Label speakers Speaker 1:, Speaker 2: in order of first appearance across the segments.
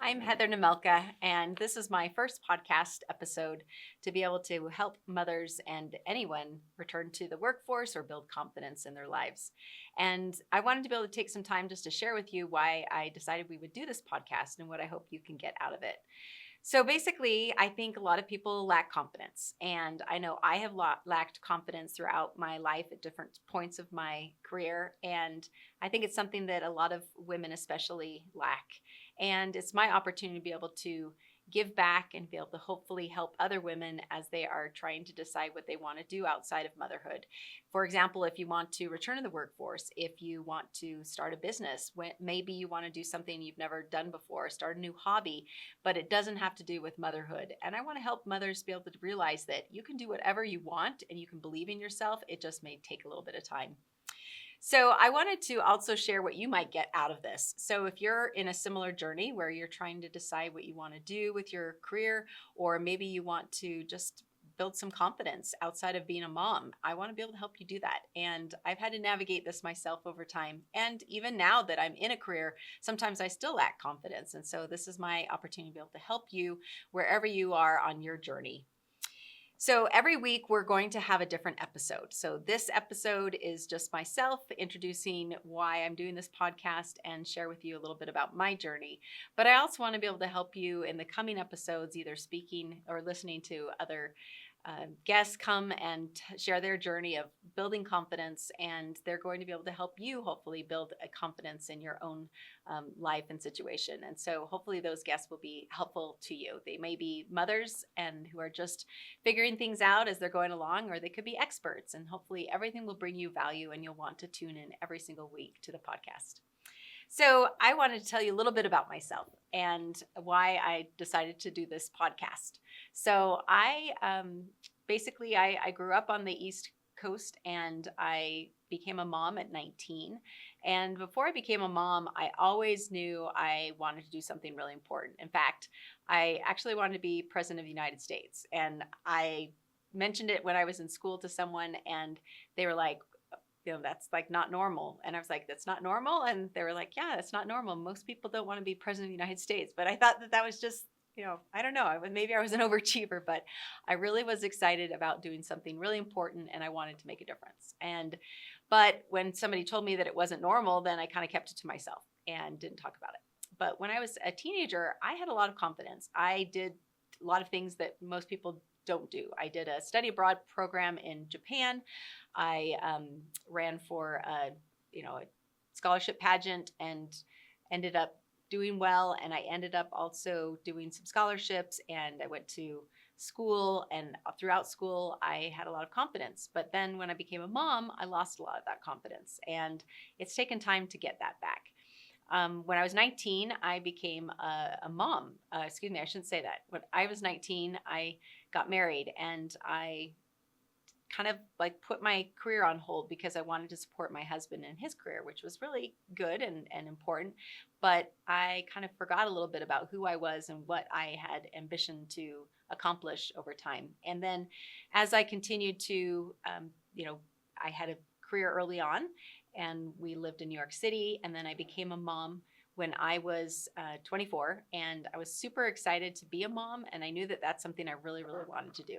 Speaker 1: I'm Heather Nemelka, and this is my first podcast episode to be able to help mothers and anyone return to the workforce or build confidence in their lives. And I wanted to be able to take some time just to share with you why I decided we would do this podcast and what I hope you can get out of it. So basically, I think a lot of people lack confidence. And I know I have lacked confidence throughout my life at different points of my career. And I think it's something that a lot of women especially lack. And it's my opportunity to be able to give back and be able to hopefully help other women as they are trying to decide what they want to do outside of motherhood. For example, if you want to return to the workforce, if you want to start a business, maybe you want to do something you've never done before, start a new hobby, but it doesn't have to do with motherhood. And I want to help mothers be able to realize that you can do whatever you want and you can believe in yourself. It just may take a little bit of time. So I wanted to also share what you might get out of this. So if you're in a similar journey where you're trying to decide what you want to do with your career, or maybe you want to just build some confidence outside of being a mom, I want to be able to help you do that. And I've had to navigate this myself over time. And even now that I'm in a career, sometimes I still lack confidence. And so this is my opportunity to be able to help you wherever you are on your journey. So every week we're going to have a different episode. So this episode is just myself introducing why I'm doing this podcast and share with you a little bit about my journey. But I also want to be able to help you in the coming episodes, either speaking or listening to other guests come and share their journey of building confidence, and they're going to be able to help you hopefully build a confidence in your own life and situation. And so hopefully those guests will be helpful to you. They may be mothers and who are just figuring things out as they're going along, or they could be experts, and hopefully everything will bring you value and you'll want to tune in every single week to the podcast. So I wanted to tell you a little bit about myself and why I decided to do this podcast. So I grew up on the East Coast and I became a mom at 19. And before I became a mom, I always knew I wanted to do something really important. In fact, I actually wanted to be president of the United States. And I mentioned it when I was in school to someone and they were like, that's like not normal. And I was like, that's not normal. And they were like, yeah, that's not normal. Most people don't want to be president of the United States. But I thought that was just, I don't know. Maybe I was an overachiever, but I really was excited about doing something really important and I wanted to make a difference. But when somebody told me that it wasn't normal, then I kind of kept it to myself and didn't talk about it. But when I was a teenager, I had a lot of confidence. I did a lot of things that most people don't do. I did a study abroad program in Japan. I ran for a scholarship pageant and ended up doing well. And I ended up also doing some scholarships and I went to school, and throughout school I had a lot of confidence. But then when I became a mom, I lost a lot of that confidence, and it's taken time to get that back. When I was 19, I became a mom. I shouldn't say that. When I was 19, I got married, and I kind of like put my career on hold because I wanted to support my husband in his career, which was really good and important. But I kind of forgot a little bit about who I was and what I had ambition to accomplish over time. And then as I continued to, I had a career early on, and we lived in New York City. And then I became a mom when I was 24, and I was super excited to be a mom, and I knew that that's something I really, really wanted to do.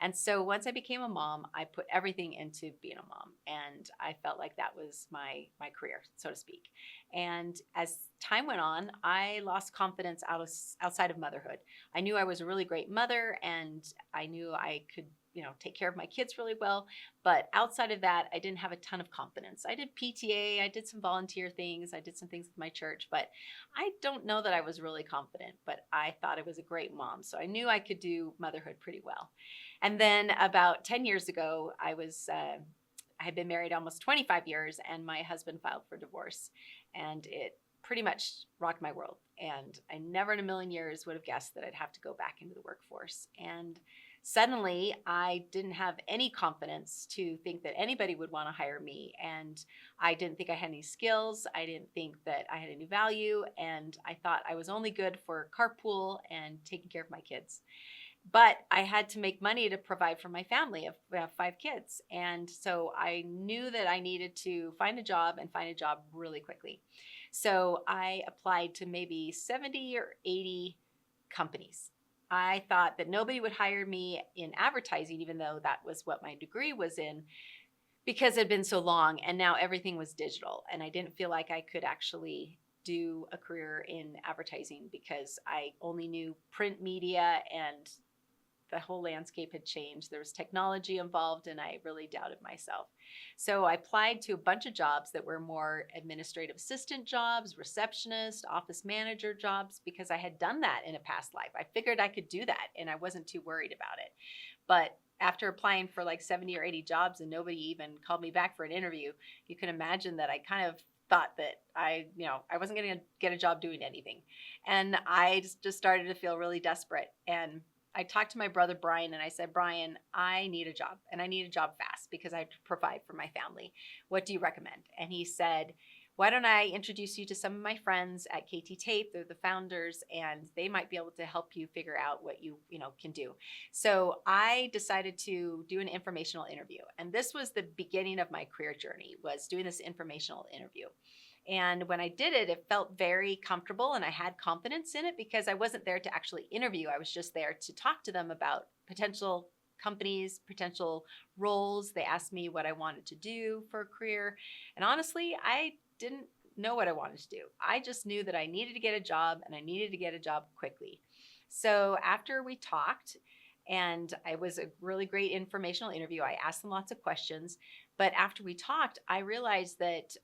Speaker 1: And so once I became a mom, I put everything into being a mom, and I felt like that was my career, so to speak. And as time went on, I lost confidence outside of motherhood. I knew I was a really great mother, and I knew I could take care of my kids really well. But outside of that, I didn't have a ton of confidence. I did PTA, I did some volunteer things, I did some things with my church, but I don't know that I was really confident, but I thought I was a great mom. So I knew I could do motherhood pretty well. And then about 10 years ago, I had been married almost 25 years, and my husband filed for divorce, and it pretty much rocked my world. And I never in a million years would have guessed that I'd have to go back into the workforce. And suddenly, I didn't have any confidence to think that anybody would want to hire me. And I didn't think I had any skills. I didn't think that I had any value. And I thought I was only good for carpool and taking care of my kids. But I had to make money to provide for my family. We have 5 kids. And so I knew that I needed to find a job really quickly. So I applied to maybe 70 or 80 companies. I thought that nobody would hire me in advertising, even though that was what my degree was in, because it had been so long and now everything was digital. And I didn't feel like I could actually do a career in advertising because I only knew print media and the whole landscape had changed. There was technology involved, and I really doubted myself. So I applied to a bunch of jobs that were more administrative assistant jobs, receptionist, office manager jobs, because I had done that in a past life. I figured I could do that, and I wasn't too worried about it. But after applying for like 70 or 80 jobs and nobody even called me back for an interview, you can imagine that I kind of thought that I wasn't going to get a job doing anything. And I just started to feel really desperate. And I talked to my brother, Brian, and I said, Brian, I need a job, and I need a job fast because I have to provide for my family. What do you recommend? And he said, why don't I introduce you to some of my friends at KT Tape? They're the founders, and they might be able to help you figure out what you can do. So I decided to do an informational interview. And this was the beginning of my career journey, was doing this informational interview. And when I did it, it felt very comfortable and I had confidence in it because I wasn't there to actually interview. I was just there to talk to them about potential companies, potential roles. They asked me what I wanted to do for a career. And honestly, I didn't know what I wanted to do. I just knew that I needed to get a job and I needed to get a job quickly. So after we talked, and it was a really great informational interview, I asked them lots of questions. But after we talked, I realized that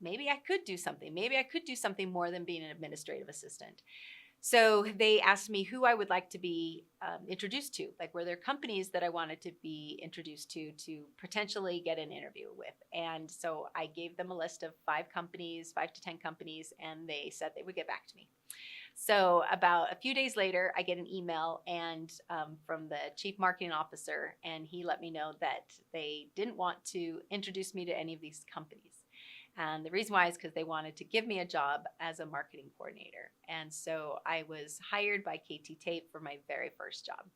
Speaker 1: maybe I could do something. Maybe I could do something more than being an administrative assistant. So they asked me who I would like to be introduced to, like were there companies that I wanted to be introduced to potentially get an interview with. And so I gave them a list of 5 to 10 companies, and they said they would get back to me. So about a few days later, I get an email and from the chief marketing officer, and he let me know that they didn't want to introduce me to any of these companies. And the reason why is because they wanted to give me a job as a marketing coordinator. And so I was hired by KT Tape for my very first job.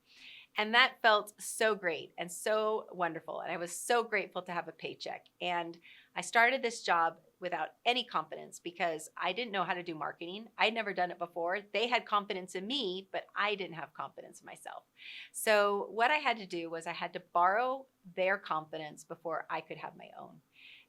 Speaker 1: And that felt so great and so wonderful. And I was so grateful to have a paycheck. And I started this job without any confidence because I didn't know how to do marketing. I'd never done it before. They had confidence in me, but I didn't have confidence in myself. So what I had to do was I had to borrow their confidence before I could have my own.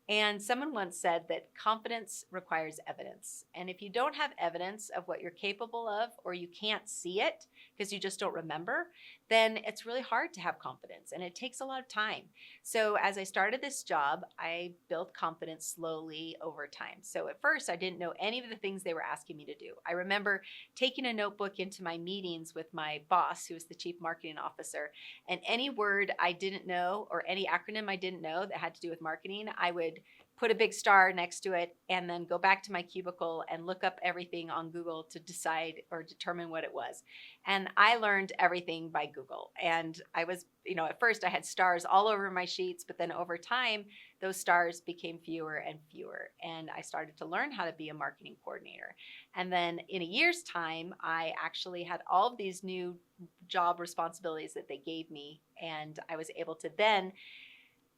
Speaker 1: And someone once said that confidence requires evidence. And if you don't have evidence of what you're capable of, or you can't see it because you just don't remember, then it's really hard to have confidence and it takes a lot of time. So as I started this job, I built confidence slowly over time. So at first, I didn't know any of the things they were asking me to do. I remember taking a notebook into my meetings with my boss, who was the chief marketing officer, and any word I didn't know or any acronym I didn't know that had to do with marketing, I would put a big star next to it and then go back to my cubicle and look up everything on Google to decide or determine what it was. And I learned everything by Google. And I was, at first I had stars all over my sheets, but then over time, those stars became fewer and fewer. And I started to learn how to be a marketing coordinator. And then in a year's time, I actually had all of these new job responsibilities that they gave me. And I was able to then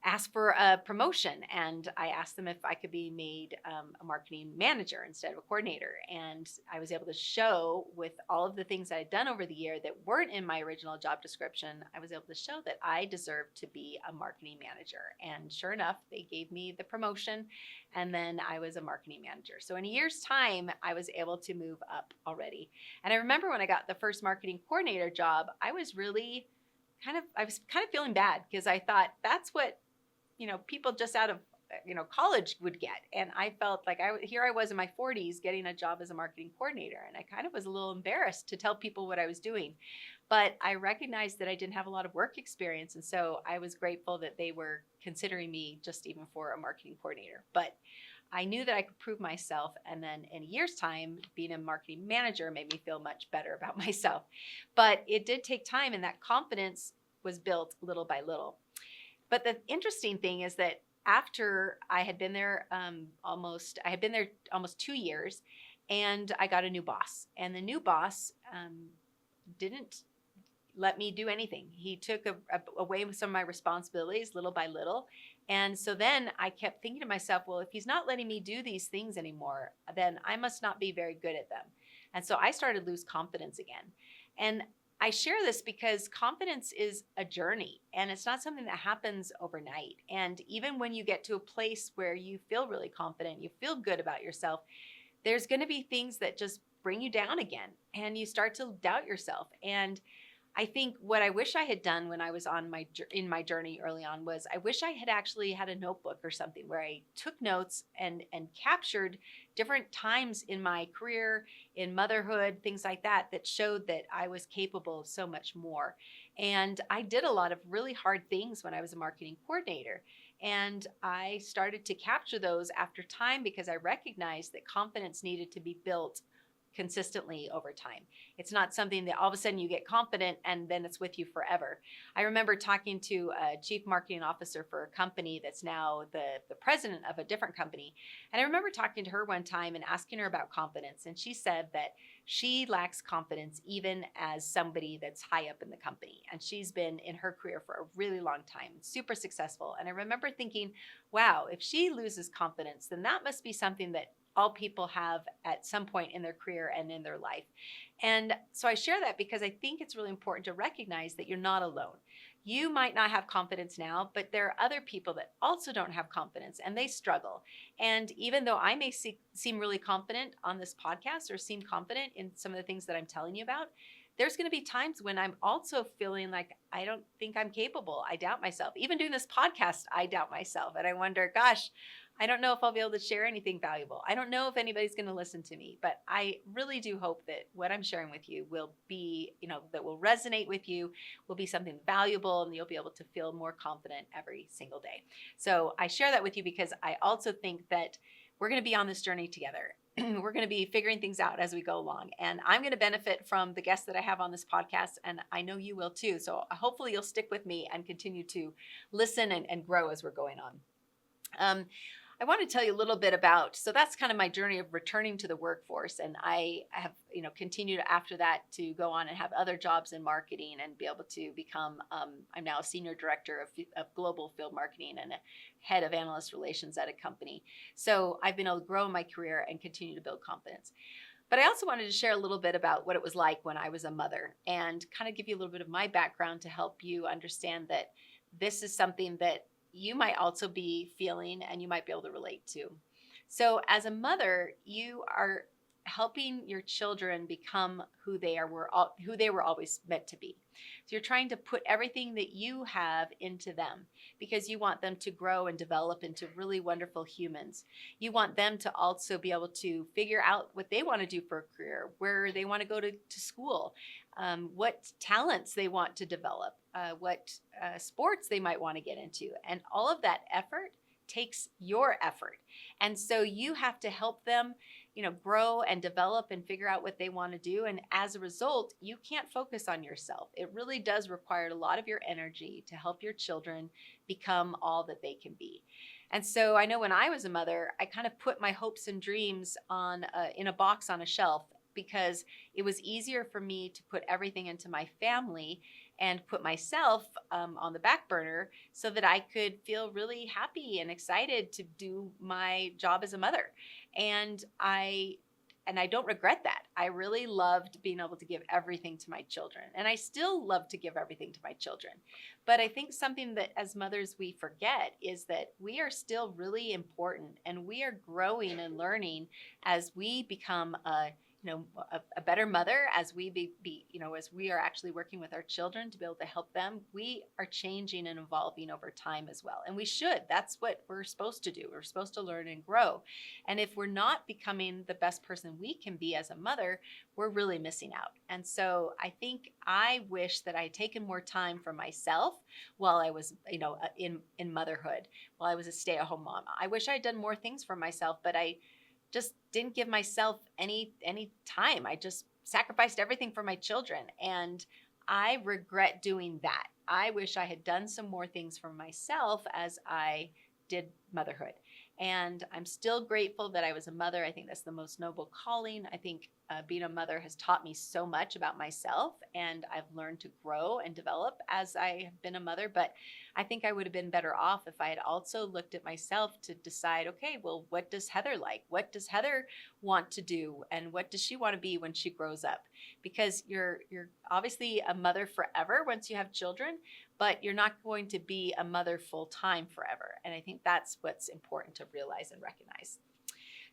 Speaker 1: asked for a promotion, and I asked them if I could be made a marketing manager instead of a coordinator. And I was able to show, with all of the things I had done over the year that weren't in my original job description, I was able to show that I deserved to be a marketing manager. And sure enough, they gave me the promotion, and then I was a marketing manager. So in a year's time, I was able to move up already. And I remember when I got the first marketing coordinator job, I was kind of feeling bad because I thought that's what people just out of college would get. And I felt like here I was in my 40s getting a job as a marketing coordinator, and I kind of was a little embarrassed to tell people what I was doing. But I recognized that I didn't have a lot of work experience, and so I was grateful that they were considering me just even for a marketing coordinator. But I knew that I could prove myself, and then in a year's time, being a marketing manager made me feel much better about myself. But it did take time, and that confidence was built little by little. But the interesting thing is that after I had been there almost 2 years, and I got a new boss. And the new boss didn't let me do anything. He took away some of my responsibilities little by little. And so then I kept thinking to myself, well, if he's not letting me do these things anymore, then I must not be very good at them. And so I started to lose confidence again. And I share this because confidence is a journey and it's not something that happens overnight. And even when you get to a place where you feel really confident, you feel good about yourself, there's going to be things that just bring you down again and you start to doubt yourself. And I think what I wish I had done when I was in my journey early on was I wish I had actually had a notebook or something where I took notes and captured different times in my career, in motherhood, things like that, that showed that I was capable of so much more. And I did a lot of really hard things when I was a marketing coordinator. And I started to capture those after time because I recognized that confidence needed to be built consistently over time. It's not something that all of a sudden you get confident and then it's with you forever. I remember talking to a chief marketing officer for a company that's now the president of a different company. And I remember talking to her one time and asking her about confidence. And she said that she lacks confidence even as somebody that's high up in the company. And she's been in her career for a really long time, super successful. And I remember thinking, wow, if she loses confidence, then that must be something that all people have at some point in their career and in their life. And so I share that because I think it's really important to recognize that you're not alone. You might not have confidence now, but there are other people that also don't have confidence and they struggle. And even though I may seem really confident on this podcast or seem confident in some of the things that I'm telling you about, there's going to be times when I'm also feeling like I don't think I'm capable. I doubt myself. Even doing this podcast, I doubt myself. And I wonder, gosh, I don't know if I'll be able to share anything valuable. I don't know if anybody's going to listen to me, but I really do hope that what I'm sharing with you will be, that will resonate with you, will be something valuable, and you'll be able to feel more confident every single day. So I share that with you because I also think that we're going to be on this journey together. We're going to be figuring things out as we go along. And I'm going to benefit from the guests that I have on this podcast. And I know you will too. So hopefully you'll stick with me and continue to listen and grow as we're going on. I want to tell you a little bit about, so that's kind of my journey of returning to the workforce. And I have, continued after that to go on and have other jobs in marketing and be able to become, I'm now a senior director of global field marketing and a head of analyst relations at a company. So I've been able to grow my career and continue to build confidence. But I also wanted to share a little bit about what it was like when I was a mother and kind of give you a little bit of my background to help you understand that this is something that you might also be feeling and you might be able to relate to. So as a mother, you are helping your children become who they were always meant to be. So you're trying to put everything that you have into them because you want them to grow and develop into really wonderful humans. You want them to also be able to figure out what they want to do for a career, where they want to go to school, what talents they want to develop, what sports they might want to get into. And all of that effort takes your effort. And so you have to help them, grow and develop and figure out what they want to do. And as a result, you can't focus on yourself. It really does require a lot of your energy to help your children become all that they can be. And so I know when I was a mother, I kind of put my hopes and dreams in a box on a shelf because it was easier for me to put everything into my family and put myself on the back burner so that I could feel really happy and excited to do my job as a mother. And I don't regret that. I really loved being able to give everything to my children. And I still love to give everything to my children. But I think something that as mothers we forget is that we are still really important and we are growing and learning as we become a better mother, as we as we are actually working with our children to be able to help them. We are changing and evolving over time as well. And we should. That's what we're supposed to do. We're supposed to learn and grow. And if we're not becoming the best person we can be as a mother, we're really missing out. And so I wish that I had taken more time for myself while I was, in motherhood, while I was a stay-at-home mom. I wish I had done more things for myself, but I just didn't give myself any time. I just sacrificed everything for my children. And I regret doing that. I wish I had done some more things for myself as I did motherhood. And I'm still grateful that I was a mother. I think that's the most noble calling. I think being a mother has taught me so much about myself, and I've learned to grow and develop as I have been a mother. But I think I would have been better off if I had also looked at myself to decide, okay, well, what does Heather like? What does Heather want to do? And what does she want to be when she grows up? Because you're obviously a mother forever once you have children, but you're not going to be a mother full time forever. And I think that's what's important to realize and recognize.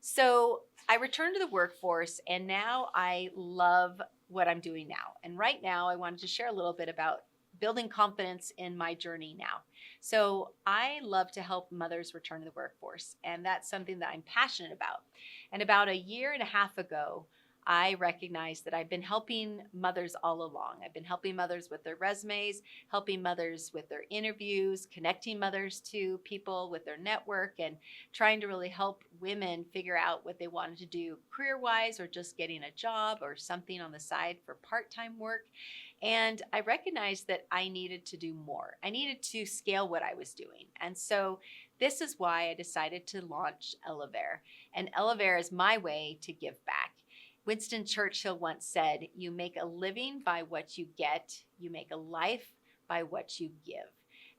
Speaker 1: So I returned to the workforce, and now I love what I'm doing now. And right now, I wanted to share a little bit about building confidence in my journey now. So I love to help mothers return to the workforce, and that's something that I'm passionate about. And about a year and a half ago, I recognized that I've been helping mothers all along. I've been helping mothers with their resumes, helping mothers with their interviews, connecting mothers to people with their network, and trying to really help women figure out what they wanted to do career-wise, or just getting a job or something on the side for part-time work. And I recognized that I needed to do more. I needed to scale what I was doing. And so this is why I decided to launch Elavare. And Elavare is my way to give back. Winston Churchill once said, "You make a living by what you get. You make a life by what you give."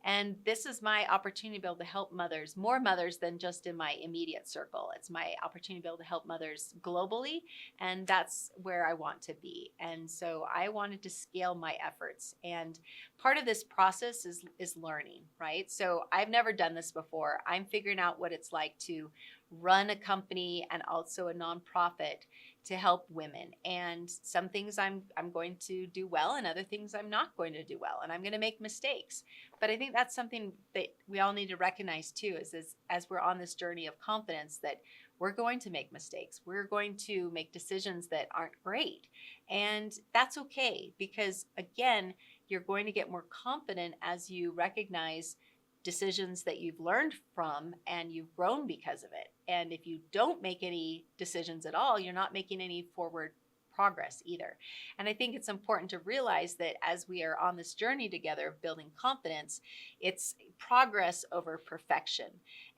Speaker 1: And this is my opportunity to be able to help mothers, more mothers than just in my immediate circle. It's my opportunity to be able to help mothers globally, and that's where I want to be. And so I wanted to scale my efforts. And part of this process is learning, right? So I've never done this before. I'm figuring out what it's like to run a company and also a nonprofit to help women. And some things I'm going to do well, and other things I'm not going to do well, and I'm going to make mistakes. But I think that's something that we all need to recognize too, is as we're on this journey of confidence, that we're going to make mistakes. We're going to make decisions that aren't great. And that's okay, because again, you're going to get more confident as you recognize decisions that you've learned from and you've grown because of it. And if you don't make any decisions at all, you're not making any forward progress either. And I think it's important to realize that as we are on this journey together of building confidence, it's progress over perfection.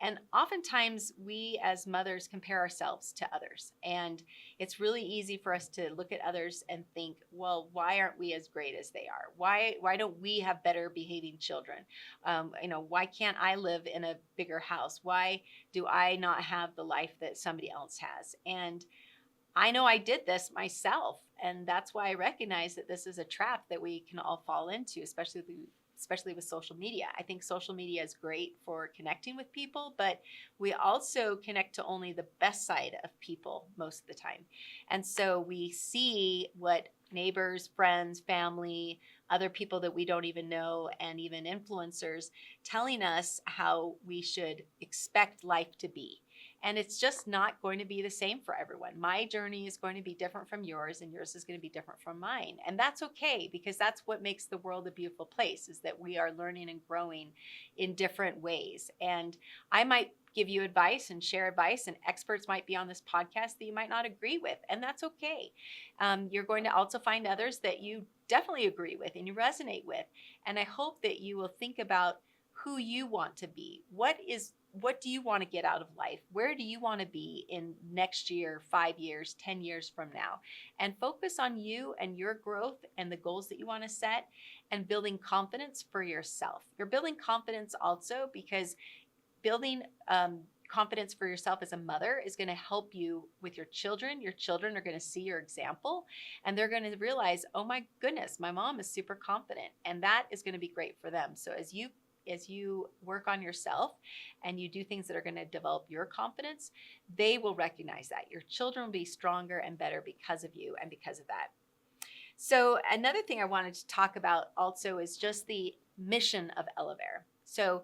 Speaker 1: And oftentimes we as mothers compare ourselves to others. And it's really easy for us to look at others and think, well, why aren't we as great as they are? Why don't we have better behaving children? Why can't I live in a bigger house? Why do I not have the life that somebody else has? And I know I did this myself, and that's why I recognize that this is a trap that we can all fall into, especially with social media. I think social media is great for connecting with people, but we also connect to only the best side of people most of the time. And so we see what neighbors, friends, family, other people that we don't even know, and even influencers telling us how we should expect life to be. And it's just not going to be the same for everyone. My journey is going to be different from yours, and yours is going to be different from mine. And that's okay, because that's what makes the world a beautiful place, is that we are learning and growing in different ways. And I might give you advice and share advice, and experts might be on this podcast that you might not agree with, and that's okay. You're going to also find others that you definitely agree with and you resonate with. And I hope that you will think about who you want to be. What do you want to get out of life? Where do you want to be in next year, 5 years, 10 years from now? And focus on you and your growth and the goals that you want to set, and building confidence for yourself. You're building confidence also because building confidence for yourself as a mother is going to help you with your children. Your children are going to see your example, and they're going to realize, oh my goodness, my mom is super confident. And that is going to be great for them. So as you work on yourself and you do things that are going to develop your confidence, they will recognize that. Your children will be stronger and better because of you and because of that. So another thing I wanted to talk about also is just the mission of Elavare. So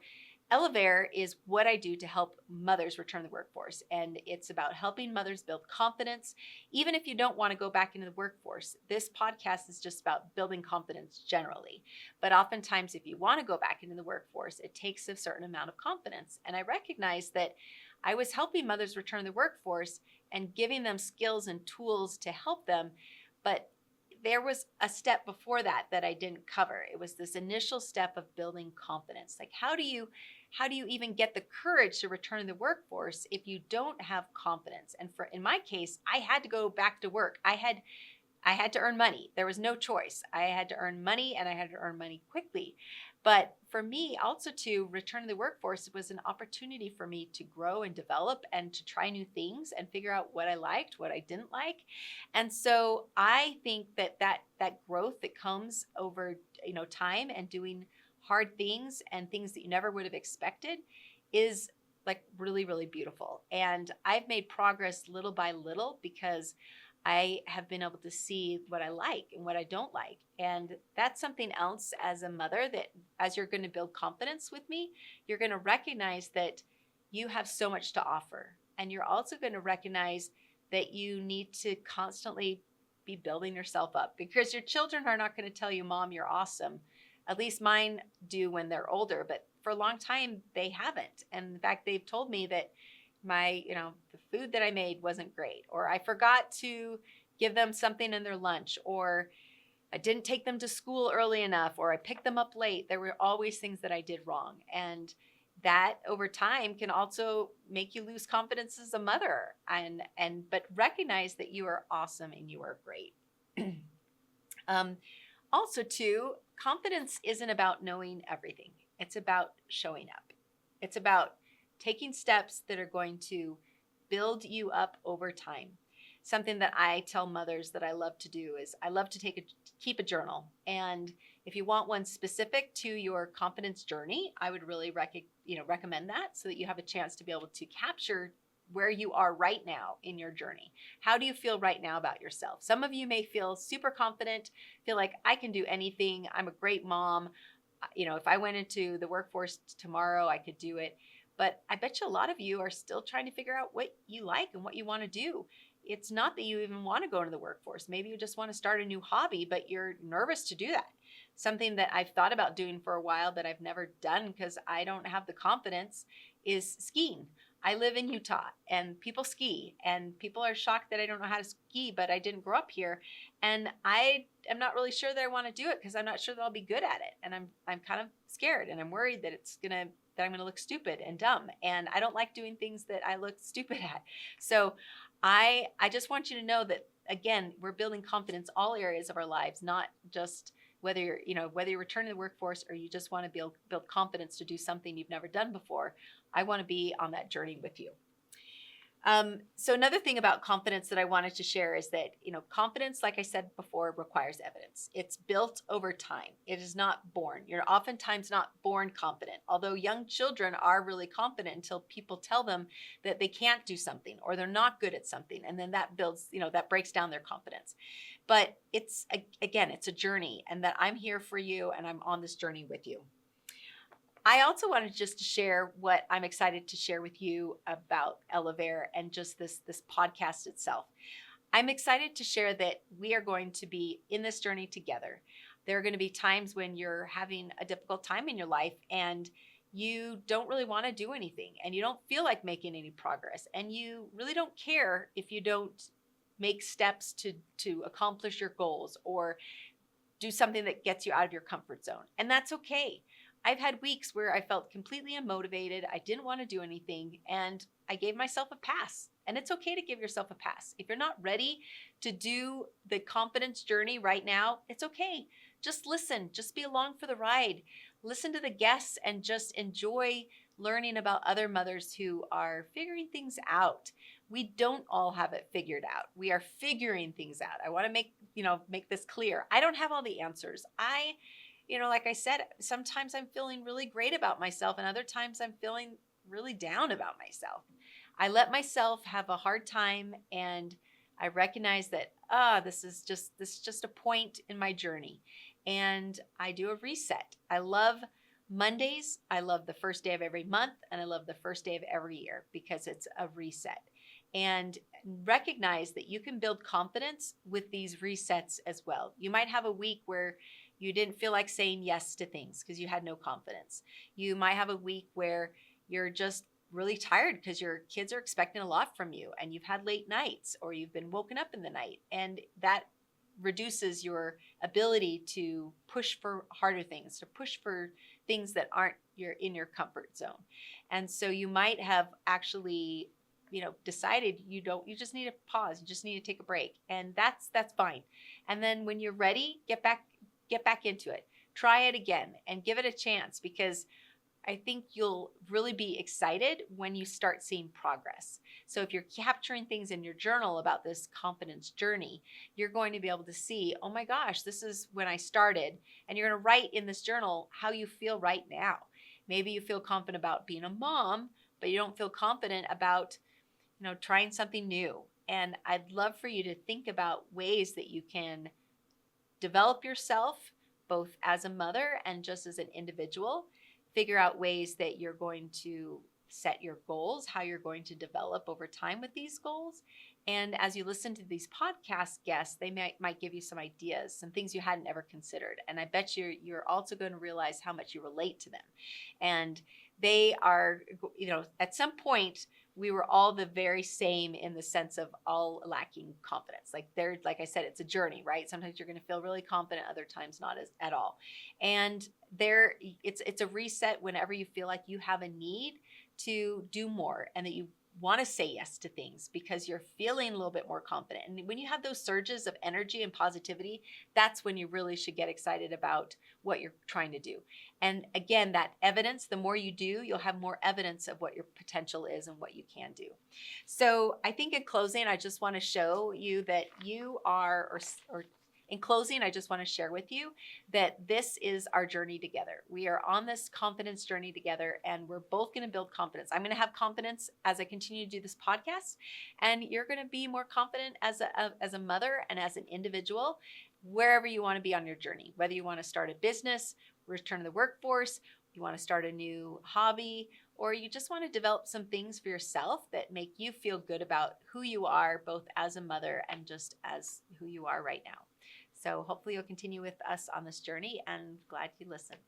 Speaker 1: Elavare is what I do to help mothers return to the workforce. And it's about helping mothers build confidence, even if you don't want to go back into the workforce. This podcast is just about building confidence generally. But oftentimes, if you want to go back into the workforce, it takes a certain amount of confidence. And I recognize that I was helping mothers return to the workforce and giving them skills and tools to help them. But there was a step before that I didn't cover. It was this initial step of building confidence. Like, how do you how do you even get the courage to return to the workforce if you don't have confidence? And in my case, I had to go back to work. I had to earn money. There was no choice. I had to earn money, and I had to earn money quickly. But for me, also to return to the workforce was an opportunity for me to grow and develop and to try new things and figure out what I liked, what I didn't like. And so I think that growth that comes over, time and doing hard things and things that you never would have expected is like really, really beautiful. And I've made progress little by little because I have been able to see what I like and what I don't like. And that's something else as a mother that as you're going to build confidence with me, you're going to recognize that you have so much to offer. And you're also going to recognize that you need to constantly be building yourself up because your children are not going to tell you, Mom, you're awesome. At least mine do when they're older, but for a long time they haven't. And in fact, they've told me that the food that I made wasn't great, or I forgot to give them something in their lunch, or I didn't take them to school early enough, or I picked them up late. There were always things that I did wrong. And that over time can also make you lose confidence as a mother but recognize that you are awesome and you are great. Also too, confidence isn't about knowing everything. It's about showing up. It's about taking steps that are going to build you up over time. Something that I tell mothers that I love to do is I love to keep a journal. And if you want one specific to your confidence journey, I would really recommend that so that you have a chance to be able to capture where you are right now in your journey. How do you feel right now about yourself? Some of you may feel super confident, feel like I can do anything. I'm a great mom. If I went into the workforce tomorrow, I could do it. But I bet you a lot of you are still trying to figure out what you like and what you want to do. It's not that you even want to go into the workforce. Maybe you just want to start a new hobby, but you're nervous to do that. Something that I've thought about doing for a while but I've never done because I don't have the confidence is skiing. I live in Utah and people ski and people are shocked that I don't know how to ski, but I didn't grow up here. And I am not really sure that I want to do it because I'm not sure that I'll be good at it. And I'm kind of scared and I'm worried that I'm going to look stupid and dumb. And I don't like doing things that I look stupid at. So I just want you to know that, again, we're building confidence all areas of our lives, not just whether you're returning to the workforce or you just want to build confidence to do something you've never done before. I want to be on that journey with you. So another thing about confidence that I wanted to share is that, confidence, like I said before, requires evidence. It's built over time. It is not born. You're oftentimes not born confident, although young children are really confident until people tell them that they can't do something or they're not good at something. And then that builds, that breaks down their confidence. But it's a journey, and that I'm here for you and I'm on this journey with you. I also wanted just to share what I'm excited to share with you about Elavare and just this podcast itself. I'm excited to share that we are going to be in this journey together. There are going to be times when you're having a difficult time in your life and you don't really want to do anything and you don't feel like making any progress and you really don't care if you don't make steps to accomplish your goals or do something that gets you out of your comfort zone. And that's okay. I've had weeks where I felt completely unmotivated. I didn't want to do anything and I gave myself a pass. And it's okay to give yourself a pass. If you're not ready to do the confidence journey right now, it's okay. Just listen, just be along for the ride. Listen to the guests and just enjoy learning about other mothers who are figuring things out. We don't all have it figured out. We are figuring things out. I want to make this clear. I don't have all the answers. Like I said, sometimes I'm feeling really great about myself and other times I'm feeling really down about myself. I let myself have a hard time and I recognize that, this is just a point in my journey. And I do a reset. I love Mondays. I love the first day of every month and I love the first day of every year because it's a reset. And recognize that you can build confidence with these resets as well. You might have a week where you didn't feel like saying yes to things because you had no confidence. You might have a week where you're just really tired because your kids are expecting a lot from you and you've had late nights or you've been woken up in the night. And that reduces your ability to push for harder things, to push for things that aren't in your comfort zone. And so you might have actually, decided you just need to pause, you just need to take a break. And that's fine. And then when you're ready, get back into it. Try it again and give it a chance, because I think you'll really be excited when you start seeing progress. So if you're capturing things in your journal about this confidence journey, you're going to be able to see, oh my gosh, this is when I started. And you're going to write in this journal how you feel right now. Maybe you feel confident about being a mom, but you don't feel confident about, trying something new. And I'd love for you to think about ways that you can develop yourself, both as a mother and just as an individual. Figure out ways that you're going to set your goals, how you're going to develop over time with these goals. And as you listen to these podcast guests, they might give you some ideas, some things you hadn't ever considered. And I bet you're also going to realize how much you relate to them. And they are, at some point, we were all the very same in the sense of all lacking confidence. Like I said, it's a journey, right? Sometimes you're going to feel really confident, other times not at all. And it's a reset whenever you feel like you have a need to do more and that you want to say yes to things because you're feeling a little bit more confident. And when you have those surges of energy and positivity, that's when you really should get excited about what you're trying to do. And again, that evidence, the more you do, you'll have more evidence of what your potential is and what you can do. So I think in closing, I just want to show you that you are, or in closing, I just want to share with you that this is our journey together. We are on this confidence journey together, and we're both going to build confidence. I'm going to have confidence as I continue to do this podcast, and you're going to be more confident as a mother and as an individual, wherever you want to be on your journey, whether you want to start a business, return to the workforce, you want to start a new hobby, or you just want to develop some things for yourself that make you feel good about who you are, both as a mother and just as who you are right now. So hopefully you'll continue with us on this journey, and glad you listened.